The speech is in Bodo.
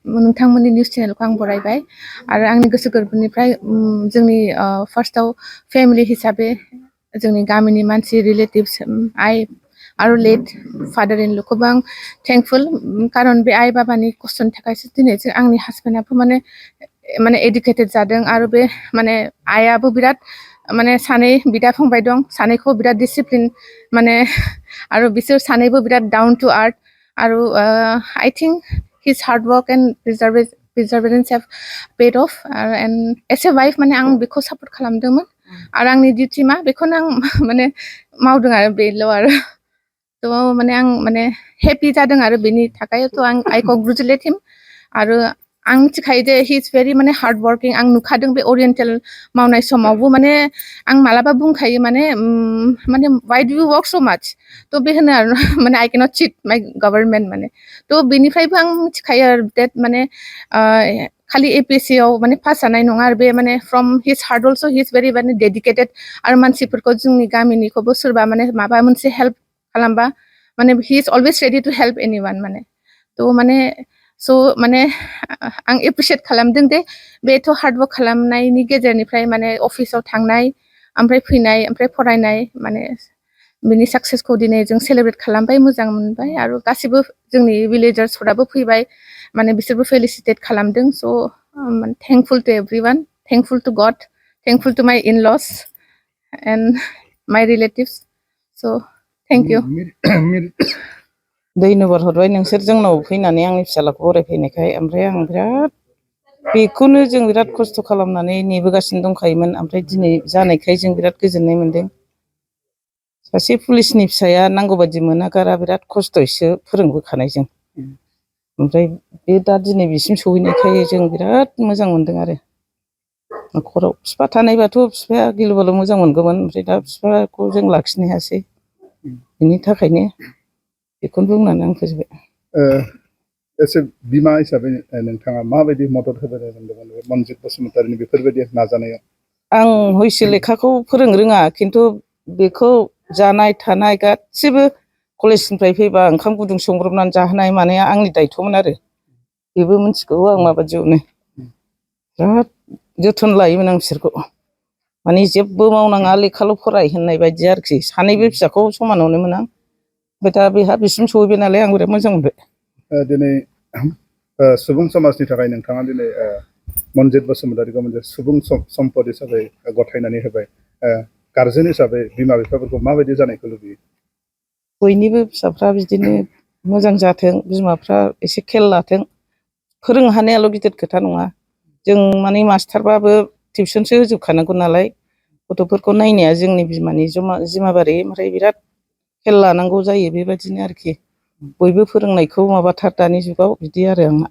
नोंथांमोननि निउस चेनेलखौ आं बरायबाय आरो आंनि गोसो गोरबोनिफ्राय जोंनि फार्स्टआव फेमिलि हिसाबै जोंनि गामिनि मानसि रिलेटिभ्स आइ आरो लेट फादार इन लखौबो आं थेंकफुल कारन बे आइ बाबानि खस्थ'नि थाखायसो दिनै आंनि हासबेन्डआबो माने एडुकेटेड जादों आरो बे माने आइयाबो बिराद माने सानै बिदा फंबाय दं सानैखौ बिराद डिसिप्लिन माने आरो बिसोर सानैबो बिराद डाउन टू आर्थ आरो I think his hard work and perseverance have paid off and as a wife माने आं बेखौ सापर्ट खालामदोंमोन आरो आंनि डिउटि मा बेखौनो आं माने मावदों आरो बेल' आरो थ' माने आं माने हेपि जादों आरो बेनि थाखायथ' आइ कंग्रेचुलेट हिम आरो आं मिथिखायो जे हि इज भेरि माने हार्ड वर्किं आं नुखादों बे ओरिएन्टेल मावनाय समावबो माने आं मालाबा बुंखायो माने why do U work so माच थ' बे होनो आरो माने आई केनट चिट माइ गभर्नमेन्ट माने थ' बेनिफ्रायबो आं मिथिखायो आरो डेट माने खालि APSC आव माने पास जानाय नङा आरो बे माने from his heart also he is very माने डेडिकेटेड आरो मानसिफोरखौ जोंनि गामिनिखौबो सोरबा माने माबा मोनसे हेल्प खालामबा माने he is always ready to help anyone माने थ' माने स' माने आं एप्रिसियेट खालामदों दे बेथ' हार्डवर्क खालामनायनि गेजेरनिफ्राय माने अफिसाव थांनाय ओमफ्राय फैनाय ओमफ्राय फरायनाय माने बिनि साक्सेसखौ दिनै जों सेलेब्रेट खालामबाय मोजां मोनबाय आरो गासिबो जोंनि भिलेजार्सफोराबो फैबाय माने बिसोरबो फेलिसिटेट खालामदों स' thankful to everyone thankful to God thankful to my in laws and my relatives स' थेंक इउ धन्यबाद हरबाय नोंसोर जोंनाव फैनानै आंनि फिसालाखौ बरायफैनायखाय ओमफ्राय आं बिराद बेखौनो जों बिराद खस्थ' खालामनानै नेबोगासिनो दंखायोमोन ओमफ्राय दिनै जानायखाय जों बिराद गोजोननाय मोनदों सासे पुलिसनि फिसाया नांगौ बायदि मोनागारा बिराद खस्थ'यैसो फोरोंबोखानाय जों ओमफ्राय बे दा दिनै बिसिम सहैनायखाय जों बिराद मोजां मोनदों आरो न'खराव बिफा थानायबाथ' बिफाया गिलु बालु मोजां मोनगौमोन ओमफ्राय दा बिफाखौ जों लाखिनो हायासै बिनि थाखायनो बेखौनो बुंनानै आं फोजोबबाय एसे बिमा हिसाबै नोंथाङा माबायदि मदद होबोनो मोनदोंमोन मनजित बसुमतारीनि बेफोरबायदि नाजानायाव आं हयसो लेखाखौ फोरोंनो रोङा खिन्थु बेखौ जानाय थानाय गासिबो कलेजनिफ्राय फैबा ओंखाम गुदुं संब्रबनानै जाहोनाय मानाया आंनि दायथ'मोन आरो बेबो मिथिगौ आं माबायदियावनो बिराद जोथोन लायोमोन आं बिसोरखौ माने जेबो मावनाङा लेखाल' फराय होननाय बायदि आरोखि सानैबो फिसाखौ समानावनो मोन आं ओमफ्राय दा बेहा बिसिम सहैबाय नालाय आं बिराद मोजां मोनबाय दिनै सुबुं समाजनि थाखाय नोंथाङा दिनै मनजित बसुमतारीखौ मोनसे सुबुं सम्पद हिसाबै गथायनानै होबाय गारजेन हिसाबै बिमा बिफाफोरखौ माबायदि जानायखौ लुबैयो बयनिबो फिसाफ्रा बिदिनो मोजां जाथों बिमाफ्रा एसे खेल लाथों फोरोंनो हानायाल' गिदिर खोथा नङा जों माने मास्टारबाबो टिउसनसो होजोबखानांगौ नालाय गथ'फोरखौ नायनाया जोंनि बिमानि जिम्माबारि ओमफ्राय बिराद खेल लानांगौ जायो बेबायदिनो आरोखि बयबो फोरोंनायखौ माबाथार दानि जुगाव बिदि आरो आंना